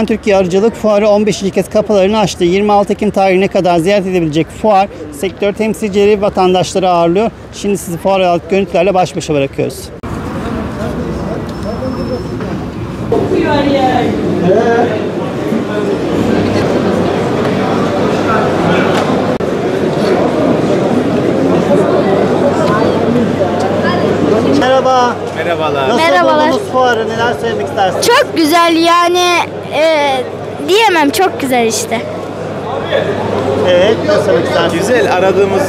Türkiye Arıcılık Fuarı 15. kez kapılarını açtı. 26 Ekim tarihine kadar ziyaret edebilecek fuar, sektör temsilcileri, vatandaşları ağırlıyor. Şimdi sizi fuar altı görüntülerle baş başa bırakıyoruz. Merhaba. Merhabalar. Nasıl buldunuz fuarı? Neler söylemek istersiniz? Çok güzel yani diyemem, çok güzel işte. Evet, nasıl söylemek istersiniz? Güzel, aradığımız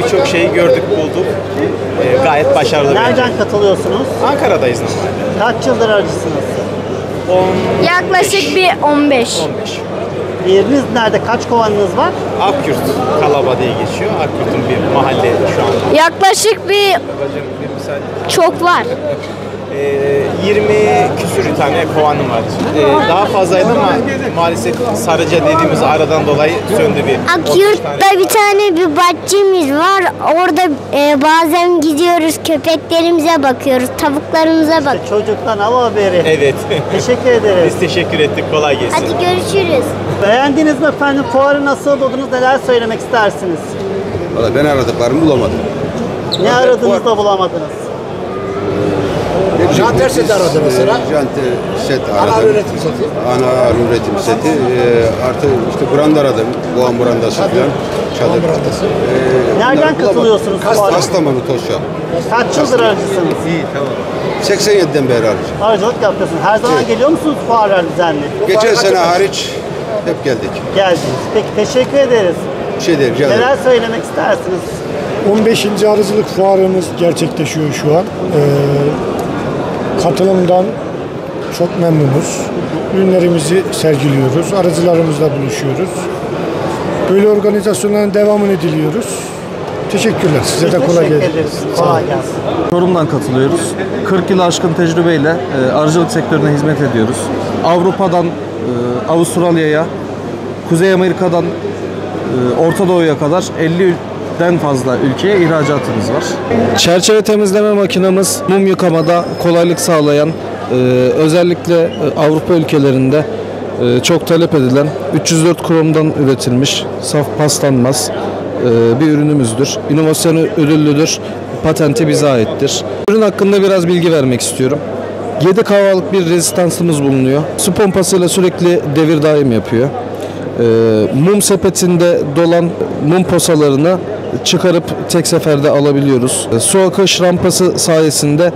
birçok şeyi gördük, bulduk. Gayet başarılı bence. Nereden katılıyorsunuz? Ankara'dayız normalde. Kaç yıldır arıcısınız? 10, Yaklaşık bir 15. 15. Yeriniz nerede? Kaç kovanınız var? Akyurt, Kalaba diye geçiyor. Akyurt'un bir mahalle şu anda. Yaklaşık bir Babacığım bir müsaade. çok var. 20 küsür tane kovanım var. Daha fazlaydı ama maalesef Sarıca dediğimiz aradan dolayı söndü bir. 30 Akyurt'ta bir tane bir bahçemiz var. Orada bazen gidiyoruz, köpeklerimize bakıyoruz, tavuklarımıza bak. Çocuktan hava haberi. Evet. Teşekkür ederiz. Biz teşekkür ettik. Kolay gelsin. Hadi görüşürüz. Beğendiniz mi efendim? Fuarı nasıl buldunuz? Neler söylemek istersiniz? Valla ben aradıklarımı bulamadım. Ne aradınız da bulamadınız? Janter seti aradı mesela. Janter set aradım. Ana üretim seti. Ana üretim seti. Artı işte branda aradım. Boğan brandası falan. Çadır. Brandası. Nereden katılıyorsunuz fuara? Kastamonu Tosya. Kaç yıldır arıcısınız? İyi tamam. 87'den beri arıcı. Arıcılık yapıyorsunuz. Her zaman geliyor musunuz fuarlar düzenli? Geçen sene hariç hep geldik. Geldiniz. Peki teşekkür ederiz. Bir şey değil. Rica ederim. Neler söylemek istersiniz? 15. arıcılık fuarımız gerçekleşiyor şu an. Katılımdan çok memnunuz. Ürünlerimizi sergiliyoruz. Arıcılarımızla buluşuyoruz. Böyle organizasyonların devamını diliyoruz. Teşekkürler. Size de kolay Teşekkür gelsin. ederiz. Kolay gelsin. Çorum'dan katılıyoruz. 40 yıl aşkın tecrübeyle arıcılık sektörüne hizmet ediyoruz. Avrupa'dan Avustralya'ya, Kuzey Amerika'dan Orta Doğu'ya kadar 50'den fazla ülkeye ihracatımız var. Çerçeve temizleme makinamız mum yıkamada kolaylık sağlayan, özellikle Avrupa ülkelerinde çok talep edilen 304 kromdan üretilmiş, saf paslanmaz bir ürünümüzdür. İnovasyonu ödüllüdür. Patenti bize aittir. Ürün hakkında biraz bilgi vermek istiyorum. 7 kahvalık bir rezistansımız bulunuyor. Su pompasıyla sürekli devir daim yapıyor. Mum sepetinde dolan mum posalarını çıkarıp tek seferde alabiliyoruz. Su akış rampası sayesinde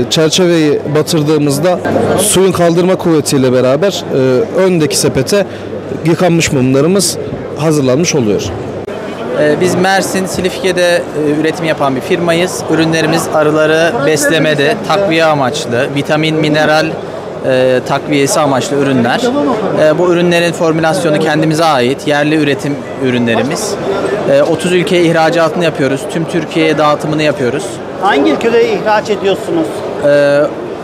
çerçeveyi batırdığımızda suyun kaldırma kuvvetiyle beraber öndeki sepete yıkanmış mumlarımız hazırlanmış oluyor. Biz Mersin, Silifke'de üretim yapan bir firmayız. Ürünlerimiz arıları beslemede, takviye amaçlı, vitamin, mineral takviyesi amaçlı ürünler. Bu ürünlerin formülasyonu kendimize ait, yerli üretim ürünlerimiz. 30 ülkeye ihracatını yapıyoruz, tüm Türkiye'ye dağıtımını yapıyoruz. Hangi ülkelere ihraç ediyorsunuz?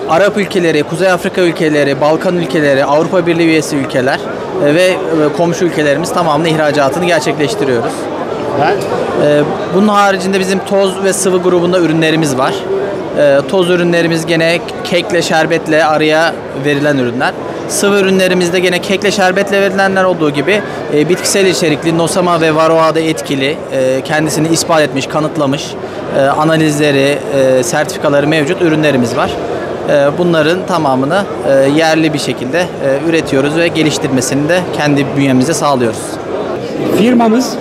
Arap ülkeleri, Kuzey Afrika ülkeleri, Balkan ülkeleri, Avrupa Birliği üyesi ülkeler ve komşu ülkelerimiz tamamını ihracatını gerçekleştiriyoruz. Bunun haricinde bizim toz ve sıvı grubunda ürünlerimiz var. Toz ürünlerimiz gene kekle, şerbetle arıya verilen ürünler. Sıvı ürünlerimizde gene kekle, şerbetle verilenler olduğu gibi bitkisel içerikli, nosama ve varoa'da etkili, kendisini ispat etmiş, kanıtlamış, analizleri, sertifikaları mevcut ürünlerimiz var. Bunların tamamını yerli bir şekilde üretiyoruz ve geliştirmesini de kendi bünyemizde sağlıyoruz. Firmamız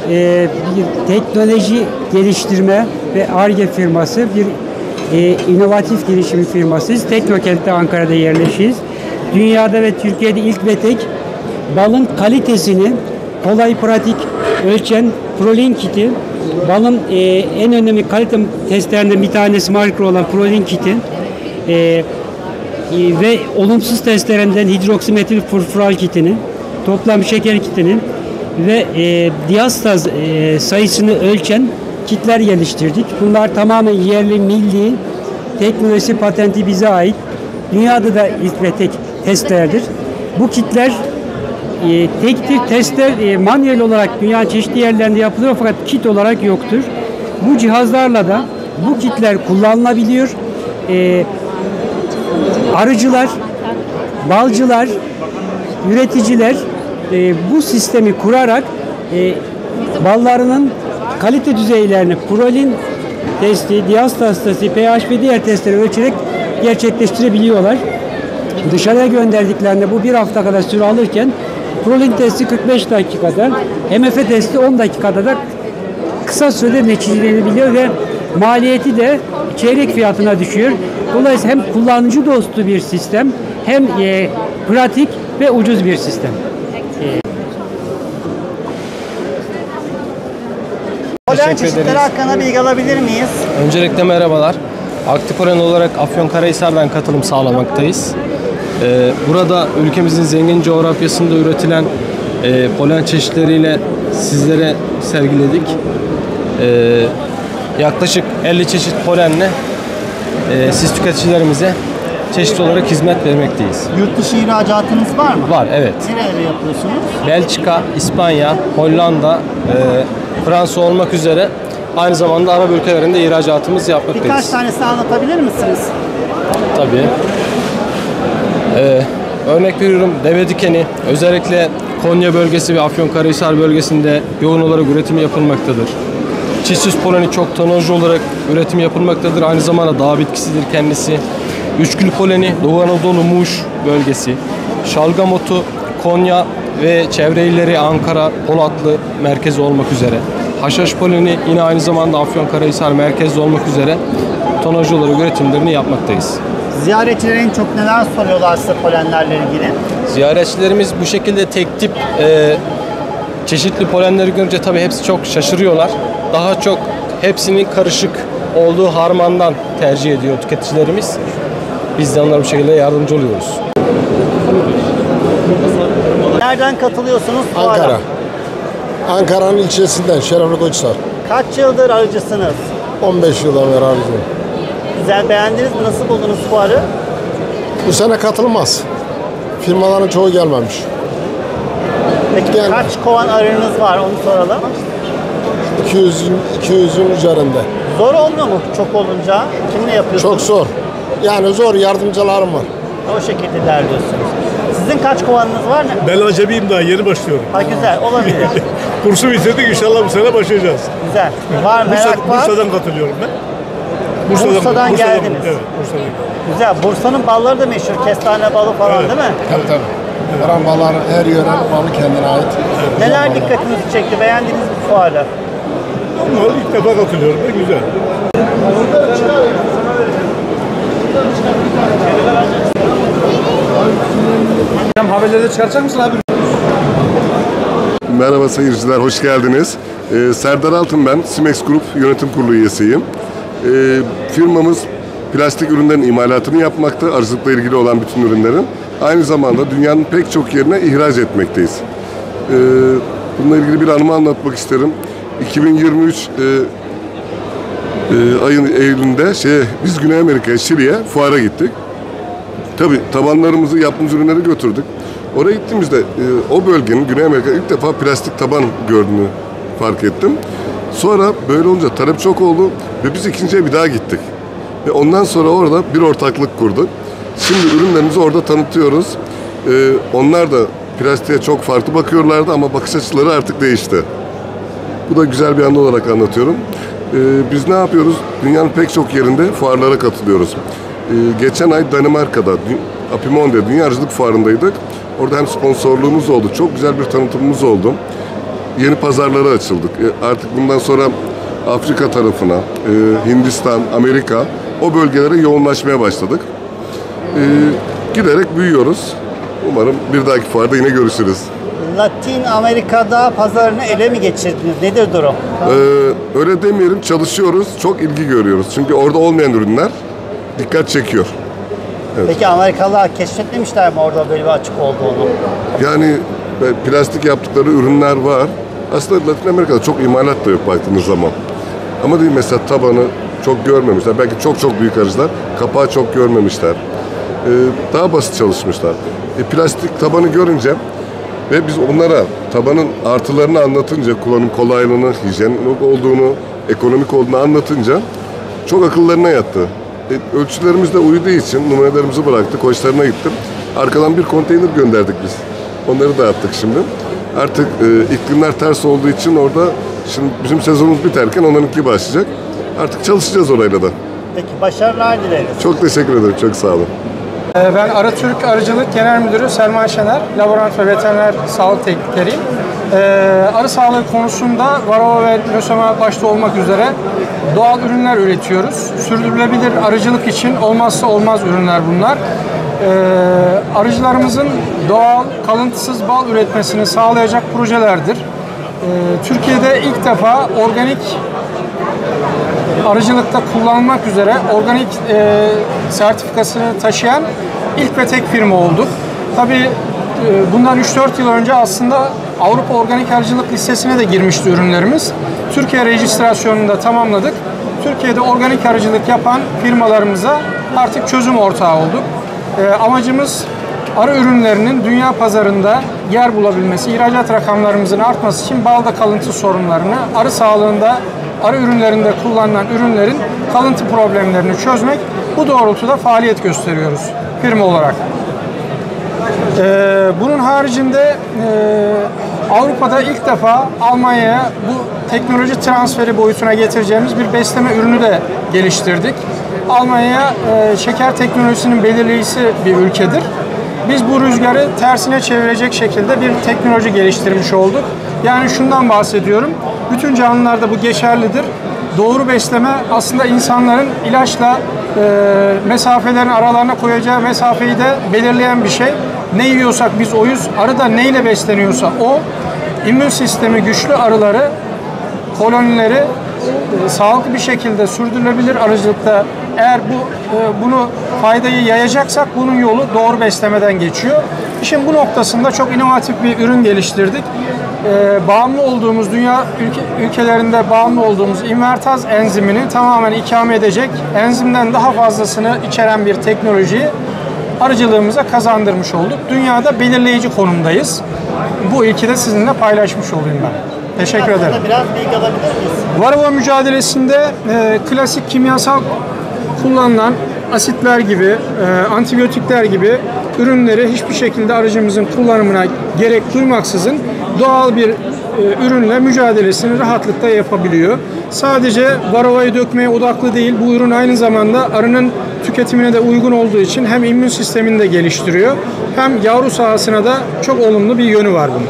bir teknoloji geliştirme ve Ar-Ge firması, bir inovatif girişim firmasıyız. Teknokent'te Ankara'da yerleşiyiz. Dünyada ve Türkiye'de ilk ve tek balın kalitesini kolay, pratik ölçen Prolin kiti, balın en önemli kalite testlerinden bir tanesi marka olan Prolin kiti ve olumsuz testlerinden hidroksimetil furfural kitini, toplam şeker kitinin ve diastaz sayısını ölçen kitler geliştirdik. Bunlar tamamen yerli, milli, teknolojisi, patenti bize ait. Dünyada da ilk ve tek testlerdir. Bu kitler tektir. Testler manuel olarak dünyanın çeşitli yerlerinde yapılıyor fakat kit olarak yoktur. Bu cihazlarla da bu kitler kullanılabiliyor. Arıcılar, balcılar, üreticiler bu sistemi kurarak ballarının kalite düzeylerini prolin testi, diastaz testi, pH ve diğer testleri ölçerek gerçekleştirebiliyorlar. Dışarıya gönderdiklerinde bu bir hafta kadar süre alırken prolin testi 45 dakikada, MF testi 10 dakikada da kısa sürede neticelenebiliyor ve maliyeti de çeyrek fiyatına düşüyor. Dolayısıyla hem kullanıcı dostu bir sistem hem pratik ve ucuz bir sistem. Polen çeşitleri hakkında bilgi alabilir miyiz? Öncelikle merhabalar. Aktif Polen olarak Afyonkarahisar'dan katılım sağlamaktayız. Burada ülkemizin zengin coğrafyasında üretilen polen çeşitleriyle sizlere sergiledik. Yaklaşık 50 çeşit polenle siz tüketicilerimize çeşitli olarak hizmet vermekteyiz. Yurt dışı ihracatınız var mı? Var, evet. Nerelere yapıyorsunuz? Belçika, İspanya, Hollanda, Fransa olmak üzere aynı zamanda Arap ülkelerinde ihracatımız yapmaktayız. Birkaç tanesini anlatabilir misiniz? Tabii. Örnek veriyorum, deve dikeni özellikle Konya bölgesi ve Afyonkarahisar bölgesinde yoğun olarak üretimi yapılmaktadır. Çiçsiz poleni çok tonajlı olarak üretim yapılmaktadır. Aynı zamanda dağ bitkisidir kendisi. Üçgül poleni Doğu Anadolu Muş bölgesi. Şalgam otu Konya ve çevre illeri Ankara, Polatlı merkezi olmak üzere. Haşhaş poleni yine aynı zamanda Afyonkarahisar merkezli olmak üzere tonajlı olarak üretimlerini yapmaktayız. Ziyaretçiler en çok neler soruyorlar size polenlerle ilgili? Ziyaretçilerimiz bu şekilde tek tip çeşitli polenleri görünce tabii hepsi çok şaşırıyorlar. Daha çok hepsinin karışık olduğu harmandan tercih ediyor tüketicilerimiz. Biz de onlara bu şekilde yardımcı oluyoruz. Nereden katılıyorsunuz? Ankara. Ankara'nın ilçesinden Şerefli Koçhisar. Kaç yıldır arıcısınız? 15 yıldan beri arıcıyım. Güzel, beğendiniz mi? Nasıl buldunuz fuarı? Bu sene katılmaz. Firmaların çoğu gelmemiş. Peki Yani- kaç kovan arınız var onu soralım. 200'ün üzerinde. Zor olmuyor mu çok olunca? Kimle yapıyorsunuz? Çok zor. Yani zor, yardımcılarım var. O şekilde ilerliyorsunuz. Sizin kaç kovanınız var? Ben acemiyim daha yeni başlıyorum. Ha güzel, olabilir. Kursu bitirdik inşallah bu sene başlayacağız. Güzel. Var, merak var. Bursa'dan katılıyorum ben. Bursa'dan geldiniz. Evet, Bursa'dan. Güzel. Bursa'nın balları da meşhur. Kestane balı falan değil mi? Tabii. Oran ballar her yören balı kendine ait. Neler dikkatinizi çekti? Beğendiniz mi fuarı? Ama ilk defa katılıyorum ben, güzel. Haberleri çıkaracak mısın abi? Merhaba seyirciler, hoş geldiniz. Serdar Altın ben, Simex Grup Yönetim Kurulu üyesiyim. Firmamız plastik ürünlerin imalatını yapmakta, arıcılıkla ilgili olan bütün ürünlerin. Aynı zamanda dünyanın pek çok yerine ihraç etmekteyiz. Bununla ilgili bir anımı anlatmak isterim. 2023 ayın Eylül'ünde biz Güney Amerika'ya, Şili'ye fuara gittik. Tabii tabanlarımızı, yaptığımız ürünleri götürdük. Oraya gittiğimizde o bölgenin, Güney Amerika ilk defa plastik taban gördüğünü fark ettim. Sonra böyle olunca talep çok oldu ve biz ikinciye bir daha gittik. Ve ondan sonra orada bir ortaklık kurduk. Şimdi ürünlerimizi orada tanıtıyoruz. Onlar da plastiğe çok farklı bakıyorlardı ama bakış açıları artık değişti. Bu da güzel bir anı olarak anlatıyorum. Biz ne yapıyoruz? Dünyanın pek çok yerinde fuarlara katılıyoruz. Geçen ay Danimarka'da Apimonde Dünya Arıcılık Fuarı'ndaydık. Orada hem sponsorluğumuz oldu, çok güzel bir tanıtımımız oldu. Yeni pazarlara açıldık. Artık bundan sonra Afrika tarafına, Hindistan, Amerika o bölgelere yoğunlaşmaya başladık. Giderek büyüyoruz. Umarım bir dahaki fuarda yine görüşürüz. Latin Amerika'da pazarını ele mi geçirdiniz? Nedir durum? Öyle demeyelim, çalışıyoruz, çok ilgi görüyoruz. Çünkü orada olmayan ürünler dikkat çekiyor. Evet. Peki Amerikalılar keşfetmemişler mi orada böyle bir açık olduğunu? Yani plastik yaptıkları ürünler var. Aslında Latin Amerika'da çok imalat da yok baktığınız zaman. Ama değil mesela tabanı çok görmemişler. Belki çok büyük arıcılar kapağı çok görmemişler. Daha basit çalışmışlar. Plastik tabanı görünce ve biz onlara tabanın artılarını anlatınca, kullanım kolaylığını, hijyen olduğunu, ekonomik olduğunu anlatınca çok akıllarına yattı. Ölçülerimiz de uyduğu için numaralarımızı bıraktık, hoşlarına gittim. Arkadan bir konteyner gönderdik biz. Onları dağıttık şimdi. Artık iklimler ters olduğu için orada şimdi bizim sezonumuz biterken onlarınki başlayacak. Artık çalışacağız orayla da. Peki başarılar dileriz. Çok teşekkür ederim. Çok sağ olun. Ben Aratürk Arıcılık Genel Müdürü Selman Şener, laboratuvar ve veteriner sağlık teknikeriyim. Arı sağlığı konusunda varroa ve lösema başta olmak üzere doğal ürünler üretiyoruz. Sürdürülebilir arıcılık için olmazsa olmaz ürünler bunlar. Arıcılarımızın doğal, kalıntısız bal üretmesini sağlayacak projelerdir. Türkiye'de ilk defa organik arıcılıkta kullanılmak üzere organik sertifikasını taşıyan ilk ve tek firma olduk. Tabii bundan 3-4 yıl önce aslında Avrupa Organik Arıcılık listesine de girmişti ürünlerimiz. Türkiye rejistrasyonunu da tamamladık. Türkiye'de organik arıcılık yapan firmalarımıza artık çözüm ortağı olduk. Amacımız arı ürünlerinin dünya pazarında yer bulabilmesi, ihracat rakamlarımızın artması için balda kalıntı sorunlarını, arı sağlığında, arı ürünlerinde kullanılan ürünlerin kalıntı problemlerini çözmek. Bu doğrultuda faaliyet gösteriyoruz firma olarak. Bunun haricinde Avrupa'da ilk defa Almanya'ya bu teknoloji transferi boyutuna getireceğimiz bir besleme ürünü de geliştirdik. Almanya şeker teknolojisinin belirleyicisi bir ülkedir. Biz bu rüzgarı tersine çevirecek şekilde bir teknoloji geliştirmiş olduk. Yani şundan bahsediyorum. Bütün canlılarda bu geçerlidir. Doğru besleme aslında insanların ilaçla mesafelerin aralarına koyacağı mesafeyi de belirleyen bir şey. Ne yiyorsak biz oyuz. Arı da neyle besleniyorsa o. İmmün sistemi güçlü arıları, kolonileri sağlıklı bir şekilde sürdürülebilir arıcılıkta eğer bunu faydayı yayacaksak bunun yolu doğru beslemeden geçiyor. İşin bu noktasında çok inovatif bir ürün geliştirdik. Bağımlı olduğumuz, dünya ülkelerinde bağımlı olduğumuz invertaz enzimini tamamen ikame edecek, enzimden daha fazlasını içeren bir teknolojiyi arıcılığımıza kazandırmış olduk. Dünyada belirleyici konumdayız. Bu ilki de sizinle paylaşmış olayım ben. Teşekkür ederim. Biraz bilgi alabilir miyiz? Varroa mücadelesinde klasik kimyasal kullanılan asitler gibi, antibiyotikler gibi ürünleri hiçbir şekilde arıcımızın kullanımına gerek duymaksızın doğal bir ürünle mücadelesini rahatlıkla yapabiliyor. Sadece varroayı dökmeye odaklı değil, bu ürün aynı zamanda arının tüketimine de uygun olduğu için hem immün sistemini de geliştiriyor, hem yavru sahasına da çok olumlu bir yönü var bunun.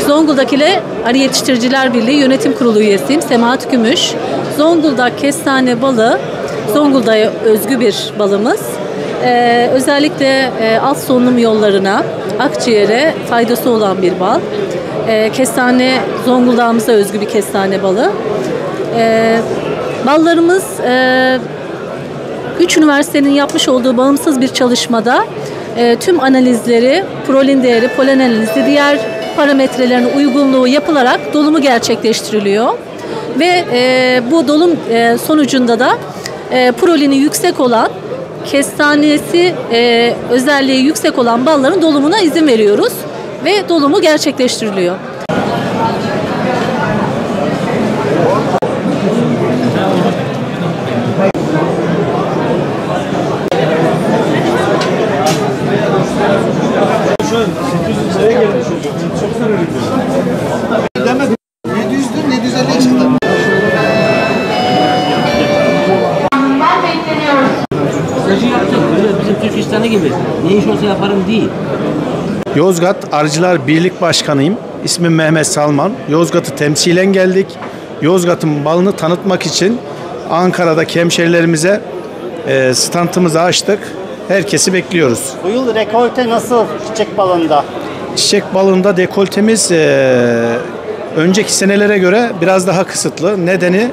Zonguldak ile Arı Yetiştiriciler Birliği Yönetim Kurulu üyesiyim. Semahat Gümüş. Zonguldak kestane balı Zonguldak'a özgü bir balımız. Özellikle alt solunum yollarına, akciğere faydası olan bir bal. Kestane Zonguldak'ımıza özgü bir kestane balı. Ballarımız 3 üniversitenin yapmış olduğu bağımsız bir çalışmada tüm analizleri, prolin değeri, polen analizi, diğer parametrelerine uygunluğu yapılarak dolumu gerçekleştiriliyor. Ve bu dolum sonucunda da prolini yüksek olan, kestanesi özelliği yüksek olan balların dolumuna izin veriyoruz ve dolumu gerçekleştiriliyor. Demedim. 700'dür, 750'ye çıktı. Stajı yapacak. Bizim Türk İşleri gibi. Ne iş olsa yaparım değil. Yozgat Arıcılar Birlik Başkanıyım. İsmim Mehmet Salman. Yozgat'ı temsilen geldik. Yozgat'ın balını tanıtmak için Ankara'daki hemşerilerimize standımızı açtık. Herkesi bekliyoruz. Bu yıl rekolte nasıl çiçek balında? Çiçek balında dekoltemiz önceki senelere göre biraz daha kısıtlı. Nedeni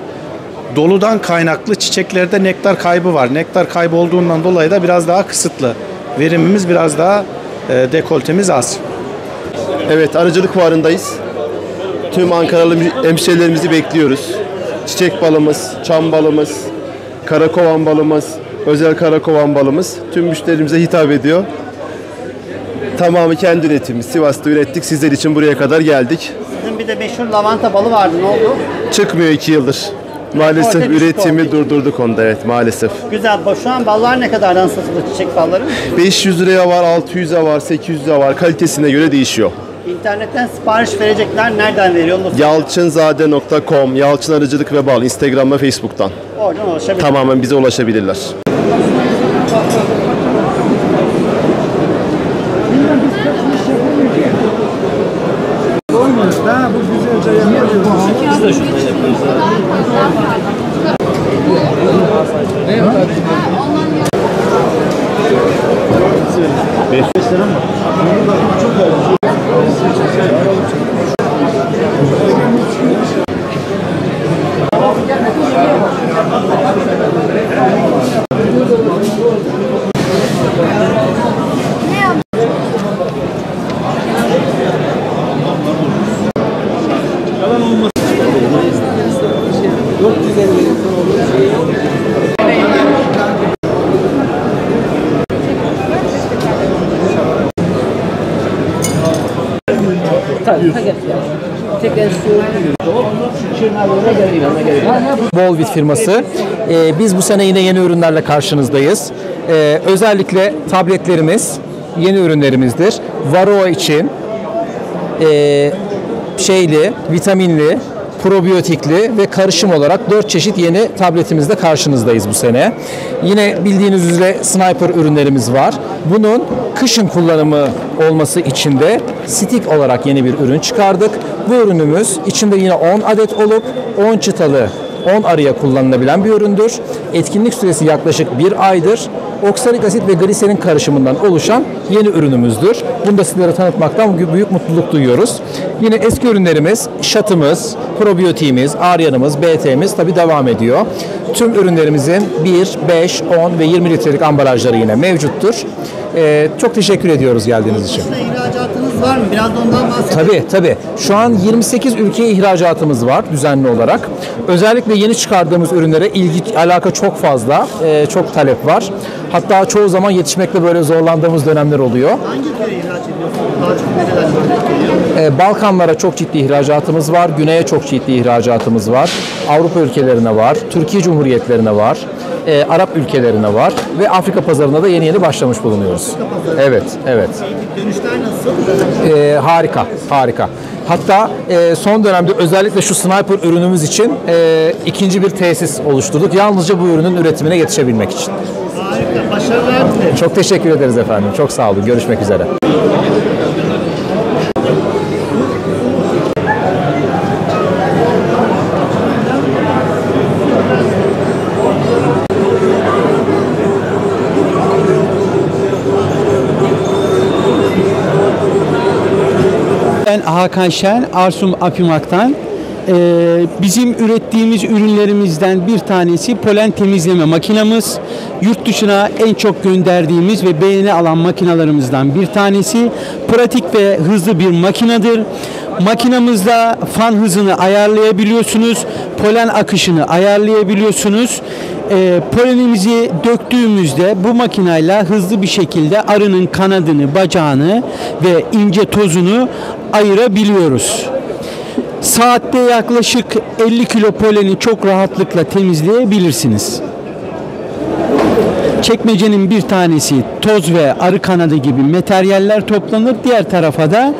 doludan kaynaklı, çiçeklerde nektar kaybı var. Nektar kaybı olduğundan dolayı da biraz daha kısıtlı. Verimimiz biraz daha, dekoltemiz az. Evet, arıcılık fuarındayız. Tüm Ankaralı hemşehrilerimizi bekliyoruz. çiçek balımız, çam balımız, karakovan balımız, özel karakovan balımız tüm müşterimize hitap ediyor. Tamamı kendi üretimimiz. Sivas'ta ürettik. Sizler için buraya kadar geldik. Sizin bir de meşhur lavanta balı vardı. Ne oldu? Çıkmıyor 2 yıldır. Maalesef Orada üretimi durdurduk onda, evet maalesef. Güzel. Şu an ballar ne kadardan satılır, çiçek balları? 500 liraya var, 600'e var, 800'e var. Kalitesine göre değişiyor. İnternetten sipariş verecekler. Nereden veriyor? Yalçınzade.com, Yalçın Arıcılık ve Bal, Instagram ve Facebook'tan. Oradan ulaşabilir. Tamamen bize ulaşabilirler. Biz de şundan yapıyoruz. Ne yapalım? 500 lira mı? Volvit firması. Biz bu sene yine yeni ürünlerle karşınızdayız. Özellikle tabletlerimiz yeni ürünlerimizdir. Varroa için vitaminli, probiyotikli ve karışım olarak 4 çeşit yeni tabletimizle karşınızdayız bu sene. Yine bildiğiniz üzere Sniper ürünlerimiz var. Bunun kışın kullanımı olması için de stick olarak yeni bir ürün çıkardık. Bu ürünümüz içinde yine 10 adet olup 10 çıtalı 10 arıya kullanılabilen bir üründür. Etkinlik süresi yaklaşık 1 aydır. Oksalik asit ve gliserin karışımından oluşan yeni ürünümüzdür. Bunu da sizlere tanıtmaktan büyük mutluluk duyuyoruz. Yine eski ürünlerimiz, şatımız, probiyotiğimiz, aryanımız, BT'miz tabi devam ediyor. Tüm ürünlerimizin 1, 5, 10 ve 20 litrelik ambalajları yine mevcuttur. Çok teşekkür ediyoruz geldiğiniz için. İhracatınız var mı? Biraz da ondan bahsedelim. Tabii. Şu an 28 ülkeye ihracatımız var düzenli olarak. Özellikle yeni çıkardığımız ürünlere alaka çok fazla, çok talep var. Hatta çoğu zaman yetişmekte böyle zorlandığımız dönemler oluyor. Hangi ülkeye ihraç ediyorsunuz? Daha çok nerelerden geliyor? Balkanlara çok ciddi ihracatımız var. Güney'e çok ciddi ihracatımız var. Avrupa ülkelerine var. Türkiye Cumhuriyetlerine var. Arap ülkelerine var. Ve Afrika pazarına da yeni başlamış bulunuyoruz. Evet. Dönüşler nasıl? Harika. Hatta son dönemde özellikle şu Sniper ürünümüz için ikinci bir tesis oluşturduk. Yalnızca bu ürünün üretimine yetişebilmek için. Harika. Başarılar dilerim. Çok teşekkür ederiz efendim. Çok sağ olun. Görüşmek üzere. Ben Hakan Şen, Arsum Apimak'tan. Bizim ürettiğimiz ürünlerimizden bir tanesi polen temizleme makinamız. Yurt dışına en çok gönderdiğimiz ve beğeni alan makinalarımızdan bir tanesi. Pratik ve hızlı bir makinedir. Makinamızda fan hızını ayarlayabiliyorsunuz. Polen akışını ayarlayabiliyorsunuz. Polenimizi döktüğümüzde bu makinayla hızlı bir şekilde arının kanadını, bacağını ve ince tozunu ayırabiliyoruz. Saatte yaklaşık 50 kilo poleni çok rahatlıkla temizleyebilirsiniz. Çekmecenin bir tanesi toz ve arı kanadı gibi materyaller toplanır. Diğer tarafa da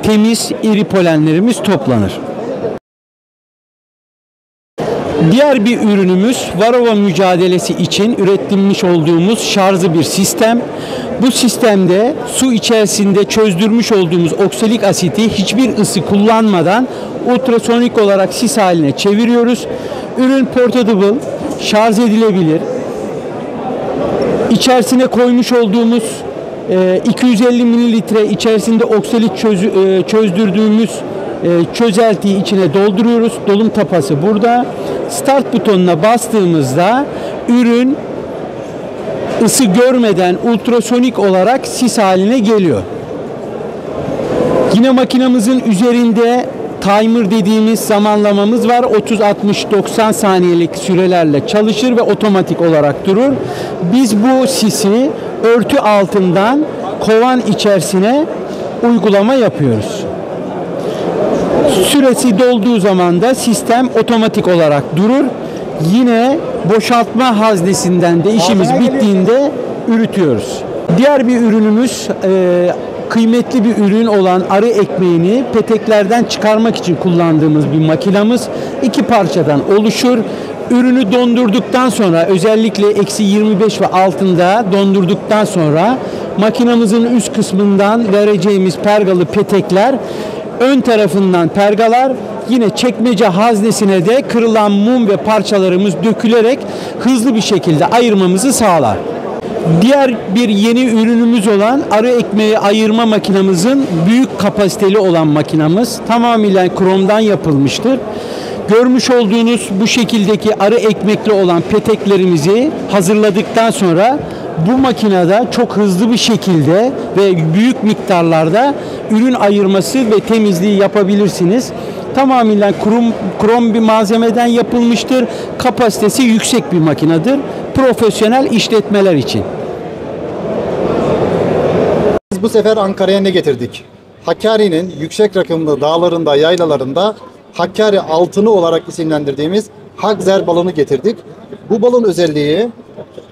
temiz iri polenlerimiz toplanır. Diğer bir ürünümüz varroa mücadelesi için üretilmiş olduğumuz şarjlı bir sistem. Bu sistemde su içerisinde çözdürmüş olduğumuz oksalik asiti hiçbir ısı kullanmadan ultrasonik olarak sis haline çeviriyoruz. Ürün portable, şarj edilebilir. İçerisine koymuş olduğumuz 250 mililitre içerisinde oksalit çözdürdüğümüz çözeltiyi içine dolduruyoruz. Dolum tapası burada. Start butonuna bastığımızda ürün ısı görmeden ultrasonik olarak sis haline geliyor. Yine makinamızın üzerinde timer dediğimiz zamanlamamız var. 30, 60, 90 saniyelik sürelerle çalışır ve otomatik olarak durur. Biz bu sisi örtü altından kovan içerisine uygulama yapıyoruz. Süresi dolduğu zaman da sistem otomatik olarak durur. Yine boşaltma haznesinden de işimiz bittiğinde ürütüyoruz. Diğer bir ürünümüz kıymetli bir ürün olan arı ekmeğini peteklerden çıkarmak için kullandığımız bir makinamız. 2 parçadan oluşur. Ürünü dondurduktan sonra, özellikle eksi 25 ve altında dondurduktan sonra makinamızın üst kısmından vereceğimiz pergalı petekler ön tarafından pergalar, yine çekmece haznesine de kırılan mum ve parçalarımız dökülerek hızlı bir şekilde ayırmamızı sağlar. Diğer bir yeni ürünümüz olan arı ekmeği ayırma makinamızın büyük kapasiteli olan makinamız tamamıyla kromdan yapılmıştır. Görmüş olduğunuz bu şekildeki arı ekmekli olan peteklerimizi hazırladıktan sonra bu makinede çok hızlı bir şekilde ve büyük miktarlarda ürün ayırması ve temizliği yapabilirsiniz. Tamamıyla krom bir malzemeden yapılmıştır. Kapasitesi yüksek bir makinedir. Profesyonel işletmeler için. Biz bu sefer Ankara'ya ne getirdik? Hakkari'nin yüksek rakımlı dağlarında, yaylalarında Hakkari altını olarak isimlendirdiğimiz Hakzer balını getirdik. Bu balın özelliği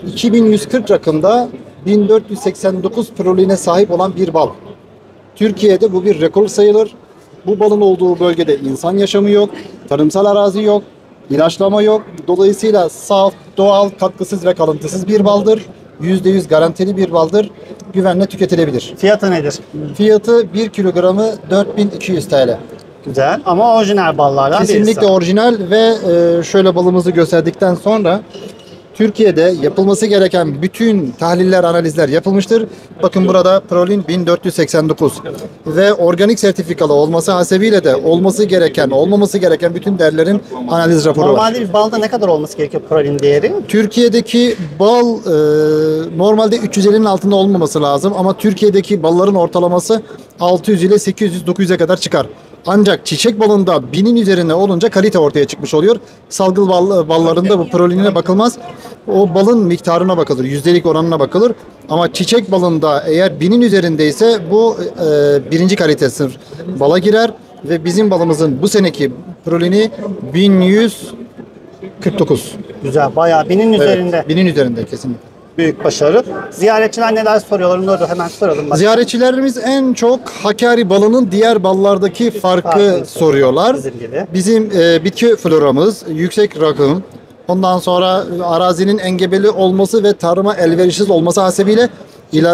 2140 rakımda 1489 proline sahip olan bir bal. Türkiye'de bu bir rekor sayılır. Bu balın olduğu bölgede insan yaşamı yok, tarımsal arazi yok, ilaçlama yok. Dolayısıyla saf, doğal, katkısız ve kalıntısız bir baldır. %100 garantili bir baldır. Güvenle tüketilebilir. Fiyatı nedir? Fiyatı 1 kilogramı 4200 TL. Güzel ama orijinal ballardan birisi. Kesinlikle orijinal ve şöyle balımızı gösterdikten sonra Türkiye'de yapılması gereken bütün tahliller, analizler yapılmıştır. Bakın burada Prolin 1489 ve organik sertifikalı olması hasebiyle de olması gereken, olmaması gereken bütün değerlerin analiz raporu var. Normalde bir balda ne kadar olması gerekiyor Prolin değeri? Türkiye'deki bal normalde 350'nin altında olmaması lazım ama Türkiye'deki balların ortalaması 600 ile 800-900'e kadar çıkar. Ancak çiçek balında 1000'in üzerinde olunca kalite ortaya çıkmış oluyor. Salgıl ballarında bu prolinine bakılmaz. O balın miktarına bakılır, yüzdelik oranına bakılır. Ama çiçek balında eğer 1000'in üzerindeyse bu birinci kalite sınıf bala girer. Ve bizim balımızın bu seneki prolini 1149. Güzel, bayağı 1000'in üzerinde. Evet, 1000'in üzerinde kesinlikle. Büyük başarı. Ziyaretçiler neler soruyorlar onu da hemen soralım. Bak. Ziyaretçilerimiz en çok Hakkari balının diğer ballardaki farkı soruyorlar. Bizim bitki floramız yüksek rakım. Ondan sonra arazinin engebeli olması ve tarıma elverişsiz olması hasebiyle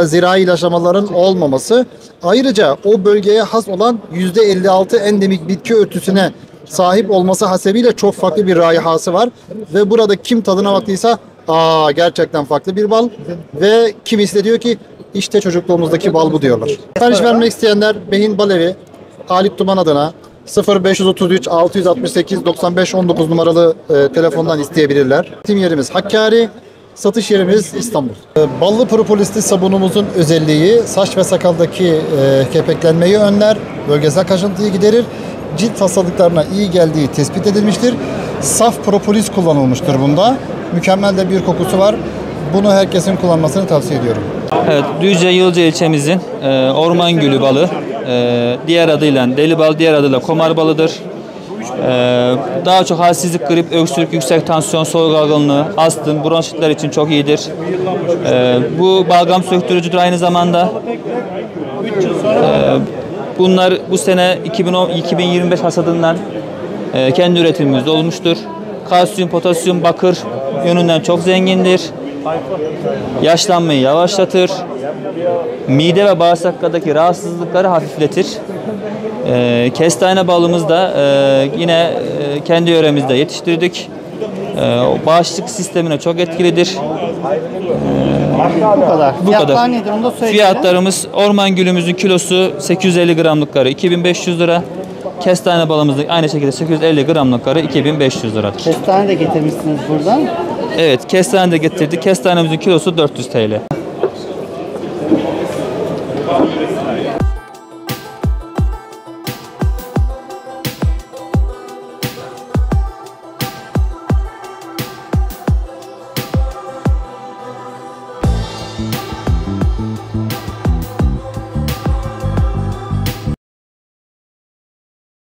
zirai ilaçlamaların olmaması. Ayrıca o bölgeye has olan %56 endemik bitki örtüsüne sahip olması hasebiyle çok farklı bir raihası var. Ve burada kim tadına baktıysa gerçekten farklı bir bal ve kimisi de diyor ki işte çocukluğumuzdaki bal bu diyorlar. Sipariş vermek isteyenler Behin Balevi, Halit Duman adına 0533 668 95 19 numaralı telefondan isteyebilirler. Tim yerimiz Hakkari, satış yerimiz İstanbul. Ballı propolisli sabunumuzun özelliği saç ve sakaldaki kepeklenmeyi önler, bölgesel kaşıntıyı giderir, cilt hastalıklarına iyi geldiği tespit edilmiştir. Saf propolis kullanılmıştır bunda. Mükemmel de bir kokusu var. Bunu herkesin kullanmasını tavsiye ediyorum. Evet, Düzce Yılca ilçemizin orman gülü balı, diğer adıyla deli bal, diğer adıyla komar balıdır. Daha çok halsizlik, grip, öksürük, yüksek tansiyon, soluk algınlığı, astım, bronşitler için çok iyidir. Bu balgam söktürücüdür aynı zamanda. Bunlar bu sene 2025 hasadından kendi üretimimizde olmuştur. Kalsiyum, potasyum, bakır yönünden çok zengindir. Yaşlanmayı yavaşlatır. Mide ve bağırsaklardaki rahatsızlıkları hafifletir. Kestane balımız da yine kendi yöremizde yetiştirdik. Bağışıklık sistemine çok etkilidir. Bu kadar. Bu Fiyatlar kadar. nedir onu da söyleyelim. Fiyatlarımız orman gülümüzün kilosu 850 gramlıkları 2500 lira. Kestane balımızın aynı şekilde 850 gramlıkları 2500 liradır. Kestane de getirmişsiniz buradan. Evet, kestane de getirdik. Kestanemizin kilosu 400 TL.